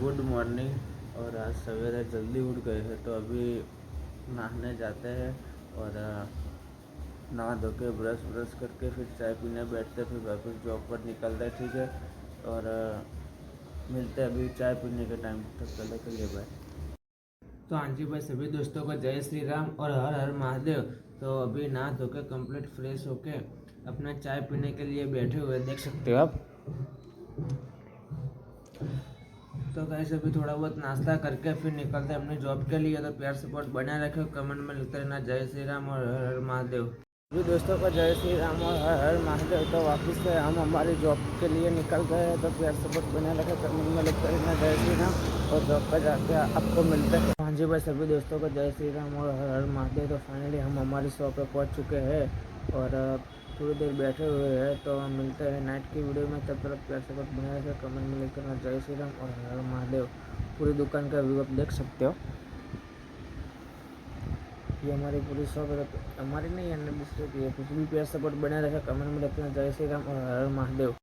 Good morning. और आज सवेरे जल्दी उठ गए हैं तो अभी नहाने जाते हैं और नहा धो के ब्रश करके फिर चाय पीने बैठते, फिर वापस जॉब पर निकलते। ठीक है, और मिलते हैं अभी चाय पीने के टाइम तक। चले के लिए बाय। तो हाँ जी भाई, सभी दोस्तों को जय श्री राम और हर हर महादेव। तो अभी नहा धो के कम्प्लीट फ्रेश होके अपना चाय पीने के लिए बैठे हुए देख सकते हो आप। तो गाइस अभी थोड़ा बहुत नाश्ता करके फिर निकलते हैं अपनी जॉब के लिए। तो प्यार सपोर्ट बना रखे, कमेंट में लिखते रहना जय श्री राम और हर हर महादेव। सभी दोस्तों को जय श्री राम और हर हर महादेव। तो वापस से हम हमारी जॉब के लिए निकल गए हैं। तो प्यार सपोर्ट बना रखे, कमेंट में लिखते रहना जय श्री राम और जॉब पर जाके आपको मिलते हैं। हाँ जी भाई, सभी दोस्तों को जय श्री राम और हर हर महादेव। तो फाइनली हम हमारी शॉप पे पहुँच चुके हैं और थोड़ी देर बैठे हुए हैं। तो हम मिलते हैं नाइट की वीडियो में। तब तक प्यार से बना रखे, कमेंट में लिख करना जय श्री राम और हर हर महादेव। पूरी दुकान का व्यू आप देख सकते हो। ये हमारी पूरी शॉप है, हमारी नहीं है, दूसरे की है। कुछ भी प्यार सपोर्ट बना रखे, कमेंट में लिखना जय श्री राम और हर हर महादेव।